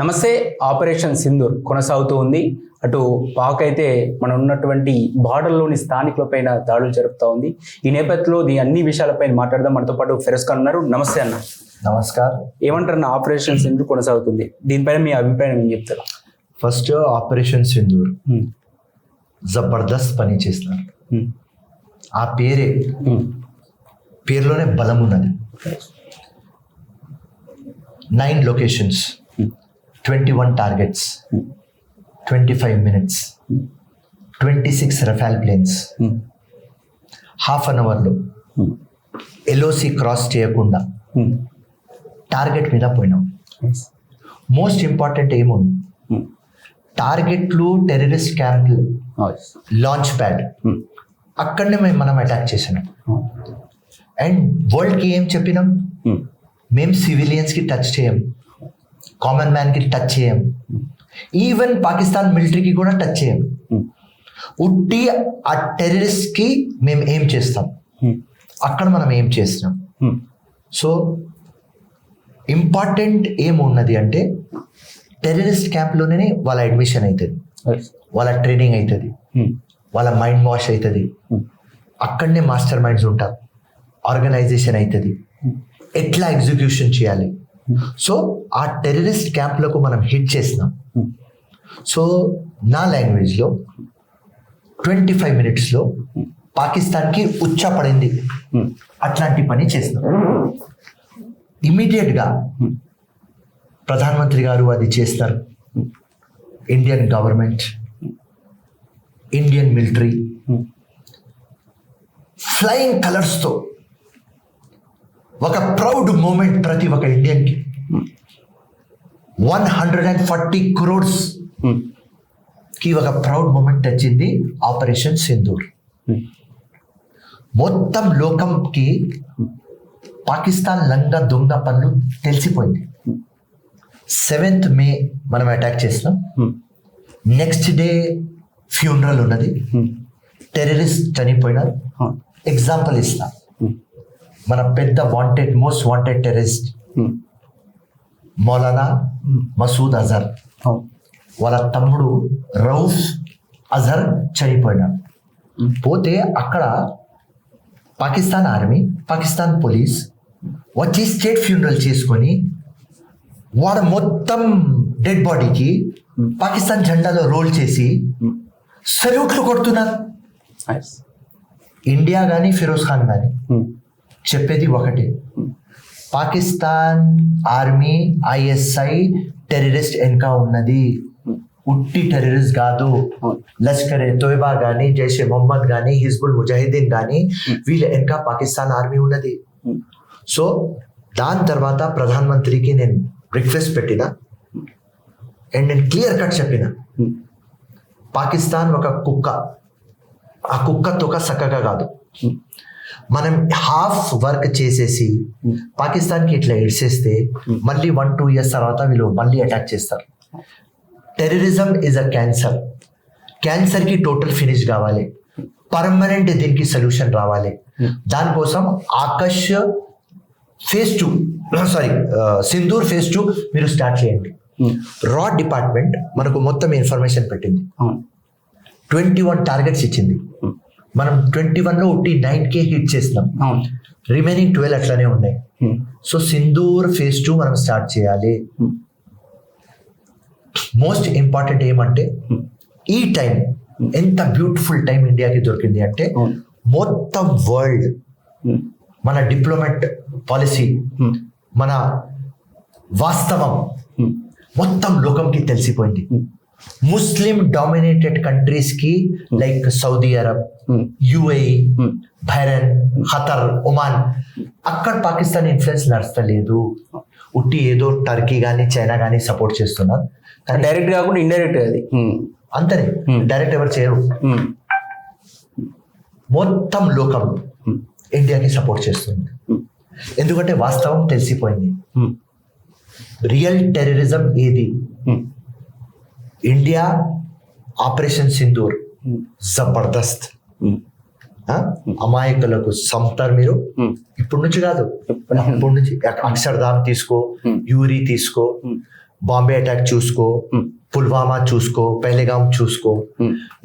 నమస్తే. ఆపరేషన్ సింధూర్ కొనసాగుతూ ఉంది. అటు పాక్ అయితే మనం ఉన్నటువంటి బార్డర్లోని స్థానికులపైన దాడులు జరుపుతూ ఉంది. ఈ నేపథ్యంలో అన్ని విషయాలపైన మాట్లాడదాం. మనతో పాటు ఫెరోజ్ ఖాన్ ఉన్నారు. నమస్తే అన్న. నమస్కారం. ఏమంటారు అన్న, ఆపరేషన్ సింధూర్ కొనసాగుతుంది, దీనిపైన మీ అభిప్రాయం ఏం చెప్తారు? ఫస్ట్ ఆపరేషన్ సింధూర్ జబర్దస్త్ పని చేస్తున్నారు. ఆ పేరులోనే బలం ఉన్నది. 9 locations, 21 targets, 25 minutes, 26 Rafale planes, half an అవర్లో ఎల్ఓసి క్రాస్ చేయకుండా టార్గెట్ మీద పోయినాం. మోస్ట్ ఇంపార్టెంట్ ఏముంది, టార్గెట్లు టెర్రరిస్ట్ క్యాంప్ లాంచ్ ప్యాడ్, అక్కడనే మనం అటాక్ చేసినాం. అండ్ వరల్డ్కి ఏం చెప్పినాం, మేము సివిలియన్స్కి టచ్ చేయం, కామన్ మ్యాన్కి టచ్ చేయం, ఈవెన్ పాకిస్తాన్ మిలిటరీకి కూడా టచ్ చేయం. ఉట్టి ఆ టెర్రరిస్ట్కి మేము ఏం చేస్తాం, అక్కడ మనం ఏం చేస్తున్నాం. సో ఇంపార్టెంట్ ఏమున్నది అంటే, టెర్రరిస్ట్ క్యాంప్లోనే వాళ్ళ అడ్మిషన్ అవుతుంది, వాళ్ళ ట్రైనింగ్ అవుతుంది, వాళ్ళ మైండ్ వాష్ అవుతుంది, అక్కడనే మాస్టర్ మైండ్స్ ఉంటారు, ఆర్గనైజేషన్ అవుతుంది, ఎట్లా ఎగ్జిక్యూషన్ చేయాలి. సో ఆ టెర్రరిస్ట్ క్యాంప్లకు మనం హిట్ చేసినాం. సో నా లాంగ్వేజ్లో 25 minutesలో పాకిస్తాన్కి ఉచ్చపడింది. అట్లాంటి పని చేసినాం. ఇమీడియట్గా ప్రధానమంత్రి గారు అది చేస్తారు. Indian government, Indian military flying కలర్స్తో ఒక ప్రౌడ్ మూమెంట్ ప్రతి ఒక్క ఇండియన్కి. 140 crores కి ఒక ప్రౌడ్ మూమెంట్ వచ్చింది ఆపరేషన్ సింధూర్. మొత్తం లోకంకి పాకిస్తాన్ లంగా దొంగ పనులు తెలిసిపోయింది. 7th May మనం అటాక్ చేసినాం. నెక్స్ట్ డే ఫ్యూనరల్ ఉన్నది, టెర్రరిస్ట్ చనిపోయినారు. ఎగ్జాంపుల్ ఇస్తా, మన పెద్ద most wanted terrorist Maulana Masood Azhar, వాళ్ళ తమ్ముడు రౌఫ్ అజర్ చనిపోయినాడు. పోతే అక్కడ పాకిస్తాన్ ఆర్మీ, పాకిస్తాన్ పోలీస్ వచ్చి స్టేట్ ఫ్యూనరల్ చేసుకొని వాడు మొత్తం డెడ్ బాడీకి పాకిస్తాన్ జెండాలో రోల్ చేసి సల్యూట్లు కొడుతున్నారు. ఇండియా కానీ ఫిరోజ్ ఖాన్ కానీ చెప్పేది ఒకటి, పాకిస్తాన్ ఆర్మీ ఐఎస్ఐ టెర్రరిస్ట్ వెనక ఉన్నది, ఉట్టి టెర్రరిస్ట్ కాదు. లష్కర్ ఏ తోయబా కానీ, జైషే మొహమ్మద్ కానీ, హిజ్బుల్ ముజాహిదీన్ కానీ, వీళ్ళ వెనక పాకిస్తాన్ ఆర్మీ ఉన్నది. సో దాని తర్వాత ప్రధానమంత్రికి నేను రిక్వెస్ట్ పెట్టిన, అండ్ నేను క్లియర్ కట్ చెప్పిన, పాకిస్తాన్ ఒక కుక్క, ఆ కుక్క తోక చక్కగా కాదు. మనం హాఫ్ వర్క్ చేసేసి పాకిస్తాన్కి ఇట్లా ఇడ్చేస్తే మళ్ళీ 1-2 years తర్వాత వీళ్ళు మళ్ళీ అటాక్ చేస్తారు. Terrorism is a cancer. క్యాన్సర్కి టోటల్ ఫినిష్ కావాలి, పర్మనెంట్ దీనికి సొల్యూషన్ రావాలి. దానికోసం ఆకాష్ phase 2 సింధూర్ phase 2 మీరు స్టార్ట్ చేయండి. రా డిపార్ట్మెంట్ మనకు మొత్తం ఇన్ఫర్మేషన్ పెట్టింది, 21 టార్గెట్స్ ఇచ్చింది. మనం 21లో 9K హిట్ చేసినాం, రిమైనింగ్ 12 అట్లనే ఉన్నాయి. సో సింధూర్ phase 2 మనం స్టార్ట్ చేయాలి. మోస్ట్ ఇంపార్టెంట్ ఏమంటే, ఈ టైం ఎంత బ్యూటిఫుల్ టైం ఇండియాకి దొరికింది అంటే, మొత్తం వరల్డ్ మన డిప్లొమాట్ పాలసీ, మన వాస్తవం మొత్తం లోకంకి తెలిసిపోయింది. ముస్లిం డామినేటెడ్ కంట్రీస్ కి like Saudi Arab, UAE, Bahrain, Qatar, Oman, అక్కడ పాకిస్తాన్ ఇన్ఫ్లుయెన్స్ నడుస్తలేదు. ఉట్టి ఏదో టర్కీ కానీ చైనా కానీ సపోర్ట్ చేస్తున్నారు, కానీ డైరెక్ట్ కాకుండా ఇండైరెక్ట్ అది అంతనే. డైరెక్ట్ ఎవరు చేయరు. మొత్తం లోకం ఇండియాకి సపోర్ట్ చేస్తుంది, ఎందుకంటే వాస్తవం తెలిసిపోయింది. రియల్ టెర్రరిజం ఏది, ఇండియా ఆపరేషన్ సింధూర్ జబర్దస్త్. అమాయకులకు సంపుతారు మీరు. ఇప్పటి నుంచి కాదు, ఇప్పటి నుంచి అక్షర్ధామ్ తీసుకో, యూరి తీసుకో, బాంబే అటాక్ చూసుకో, పుల్వామా చూసుకో, పెహల్గాం చూసుకో.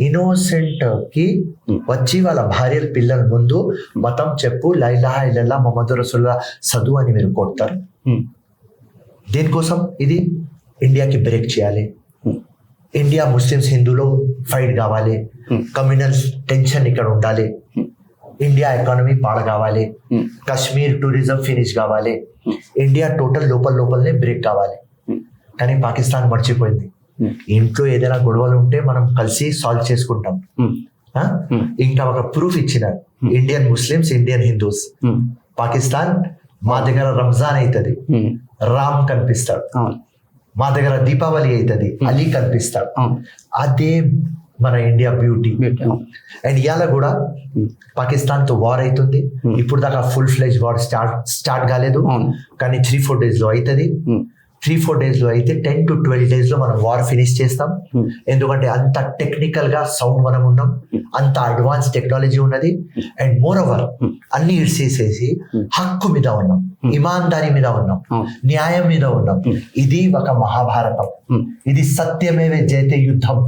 ఇన్నోసెంట్ కి వచ్చి వాళ్ళ భార్యల పిల్లల ముందు మతం చెప్పు, లా ఇలాహా ఇల్లల్లాహ్ ముహమ్మదు రసూలుల్లాహ్ చదువు అని మీరు కొడతారు. దేనికోసం? ఇది ఇండియాకి బ్రేక్ చేయాలి, ఇండియా ముస్లిమ్స్ హిందూలో ఫైట్ కావాలి, కమ్యూనల్ టెన్షన్ ఇక్కడ ఉండాలి, ఇండియా ఎకానమీ పాడ కావాలి, కాశ్మీర్ టూరిజం ఫినిష్ కావాలి, ఇండియా టోటల్ లోపలనే బ్రేక్ కావాలి. కానీ పాకిస్తాన్ మర్చిపోయింది. ఇంట్లో ఏదైనా గొడవలు ఉంటే మనం కలిసి సాల్వ్ చేసుకుంటాం. ఇంకా ఒక ప్రూఫ్ ఇచ్చినారు, Indian Muslims, Indian Hindus. Pakistan మా దగ్గర రంజాన్ అవుతుంది, రామ్ కనిపిస్తాడు, మా దగ్గర దీపావళి అవుతుంది, అలీ కనిపిస్తాడు. అదే మన ఇండియా బ్యూటీ. అండ్ ఇవాళ కూడా పాకిస్తాన్ తో వార్ అవుతుంది. ఇప్పుడు దాకా ఫుల్ ఫ్లెజ్ వార్ స్టార్ట్ కాలేదు, కానీ 3-4 days లో అవుతుంది. 3-4 days లో అయితే 10 to 12 days లో మనం వార్ ఫినిష్ చేస్తాం. ఎందుకంటే అంత టెక్నికల్ గా సౌండ్ మనం ఉన్నాం, అంత అడ్వాన్స్ టెక్నాలజీ ఉన్నది. అండ్ మోర్ ఓవర్ అన్ని ఇడ్సేసేసి హక్కు మీద ఉన్నాం, ఇమాన్దారీ మీద ఉన్నాం, న్యాయం మీద ఉన్నాం. ఇది ఒక మహాభారతం, ఇది సత్యమేవే జయతే యుద్ధం.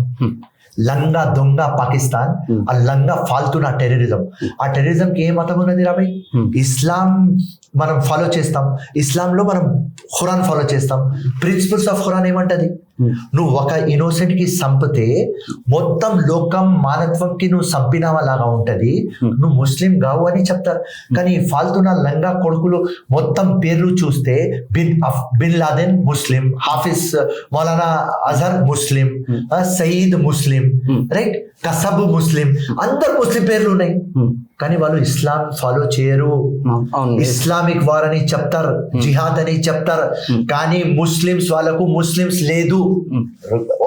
లంగా దొంగ పాకిస్తాన్, ఆ లంగా ఫాల్తున్న టెర్రరిజం. ఆ టెర్రరిజం కి ఏ మతం ఉన్నది రాబాయ్? ఇస్లాం మనం ఫాలో చేస్తాం, ఇస్లాంలో మనం ఖురాన్ ఫాలో చేస్తాం. ప్రిన్సిపల్స్ ఆఫ్ ఖురాన్ ఏమంటది? నువ్వు ఒక ఇన్నోసెంట్ కి సంపితే మొత్తం లోకం మానత్వంకి నువ్వు సంపినావా లాగా ఉంటది, నువ్వు ముస్లిం కావు అని చెప్తారు. కానీ ఫాల్తున్న లంగా కొడుకులు మొత్తం పేర్లు చూస్తే బిన్ లాదెన్ ముస్లిం, హాఫిజ్ మౌలానా అజహర్ ముస్లిం, సయీద్ ముస్లిం, రైట్, కసబ్ ముస్లిం, అందరు ముస్లిం పేర్లు ఉన్నాయి. కానీ వాళ్ళు ఇస్లాం ఫాలో చేయరు. ఇస్లామిక్ వార్ అని చెప్తారు, జిహాద్ అని చెప్తారు, కానీ ముస్లిమ్స్ వాళ్ళకు ముస్లిమ్స్ లేదు,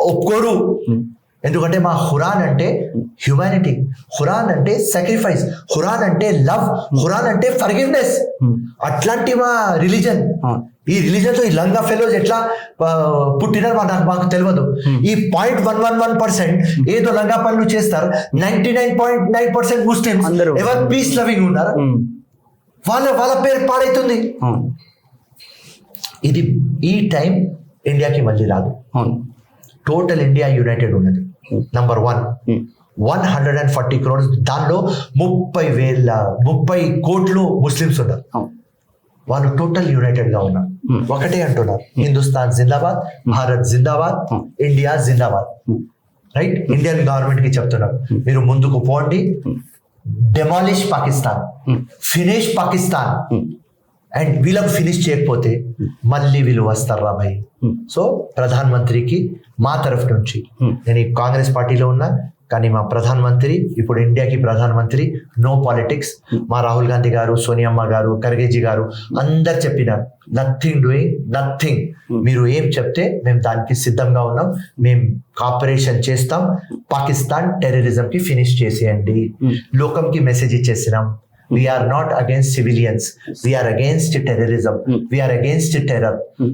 ఒప్పుకోరు. ఎందుకంటే మా ఖురాన్ అంటే హ్యుమానిటీ, ఖురాన్ అంటే సాక్రిఫైస్, ఖురాన్ అంటే లవ్, ఖురాన్ అంటే ఫర్గివ్నెస్. అట్లాంటి మా రిలీజన్. ఈ రిలీజన్ తో ఈ లంగా ఫెలోస్ ఎట్లా పుట్టినారు మాకు తెలియదు. ఈ 0.111% ఏదో లంగా పనులు చేస్తారు. 99.9% ముస్లిమ్స్ ఎవరు పీస్ లవింగ్ ఉన్నారు, వాళ్ళ పేరు పాడైతుంది. ఇది ఈ టైం ఇండియాకి మళ్ళీ రాదు. టోటల్ ఇండియా యునైటెడ్ ఉన్నది. నంబర్ 140 crores, దానిలో 30 కోట్లు ముస్లిమ్స్ ఉన్నారు. వాళ్ళు టోటల్ యునైటెడ్ గా ఉన్నారు, ఒకటే అంటున్నారు, హిందుస్థాన్ జిందాబాద్, భారత్ జిందాబాద్, ఇండియా జిందాబాద్. రైట్, ఇండియన్ గవర్నమెంట్ కి చెప్తున్నారు, మీరు ముందుకు పోండి, demolish Pakistan, finish Pakistan. And వీళ్ళకు ఫినిష్ చేయకపోతే మళ్ళీ వీళ్ళు వస్తారా భయ్. సో ప్రధాన మంత్రికి మా తరఫు నుంచి, నేను ఈ కాంగ్రెస్ పార్టీలో ఉన్నా, కానీ మా ప్రధానమంత్రి, ఇప్పుడు ఇండియాకి ప్రధానమంత్రి, నో పాలిటిక్స్. మా రాహుల్ గాంధీ గారు, సోనియమ్మ గారు, ఖర్గేజీ గారు అందరు చెప్పినారు, నథింగ్ డూయింగ్, నథింగ్. మీరు ఏం చెప్తే మేము దానికి సిద్ధంగా ఉన్నాం, మేము కాపరేషన్ చేస్తాం. పాకిస్తాన్ టెర్రరిజం కి ఫినిష్ చేసేయండి. లోకంకి message ఇచ్చేసినాం, we are not against civilians, we are against terrorism, we are against terror.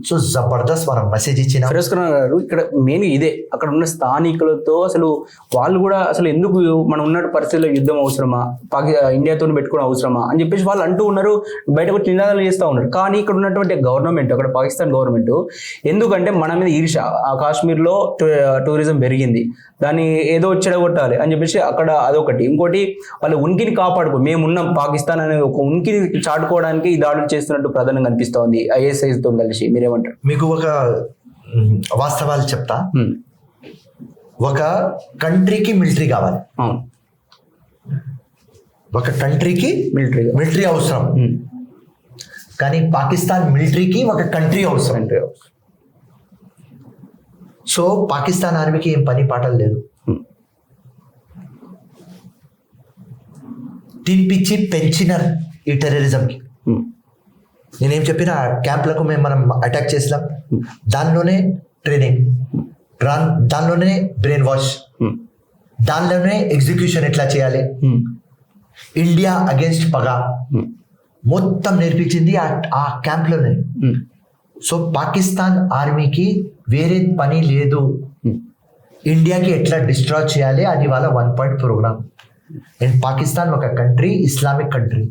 So Jabardasth మనం మెసేజ్ ఇచ్చిన ఫిరోజ్ ఖాన్ గారు, ఇక్కడ మెయిన్ ఇదే, అక్కడ ఉన్న స్థానికులతో అసలు వాళ్ళు కూడా అసలు ఎందుకు మనం ఉన్న పరిస్థితుల్లో యుద్ధం అవసరమా, ఇండియాతో పెట్టుకోవడం అవసరమా అని చెప్పేసి వాళ్ళు అంటూ ఉన్నారు, బయట వచ్చి నినాదాలు చేస్తూ ఉన్నారు. కానీ ఇక్కడ ఉన్నటువంటి గవర్నమెంట్, అక్కడ పాకిస్తాన్ గవర్నమెంట్ ఎందుకంటే మన మీద ఈర్ష, ఆ కాశ్మీర్లో టూరిజం పెరిగింది, దాన్ని ఏదో చెడగొట్టాలి అని చెప్పేసి అక్కడ అదొకటి. ఇంకోటి వాళ్ళ ఉనికిని కాపాడుకో, మేమున్నాం, పాకిస్తాన్ అనే ఒక ఉనికిని చాటుకోవడానికి ఈ దాడులు చేస్తున్నట్టు ప్రధానంగా అనిపిస్తా ఉంది ISIS తో కలిసి. మీరేమంటారు? మీకు ఒక వాస్తవాలు చెప్తా. ఒక కంట్రీకి మిలిటరీ కావాలి, ఒక కంట్రీకి మిలిటరీ అవసరం, కానీ పాకిస్తాన్ మిలిటరీకి ఒక కంట్రీ అవసరం. సో పాకిస్తాన్ ఆర్మీకి ఏం పని పాటలు లేదు, తినిపించి పెంచినారు ఈ టెర్రరిజంకి. నేనేం చెప్పిన క్యాంప్లకు మనం అటాక్ చేసినాం, దానిలోనే ట్రైనింగ్, దానిలోనే బ్రెయిన్ వాష్, దానిలోనే ఎగ్జిక్యూషన్ ఎట్లా చేయాలి, ఇండియా అగేన్స్ట్ పగ మొత్తం నేర్పించింది ఆ క్యాంప్లోనే. సో పాకిస్తాన్ ఆర్మీకి వేరే పని లేదు, ఇండియాకి ఎట్లా డిస్ట్రాయ్ చేయాలి అది వాళ్ళ 1 point ప్రోగ్రామ్. అండ్ పాకిస్తాన్ ఒక కంట్రీ, ఇస్లామిక్ కంట్రీ.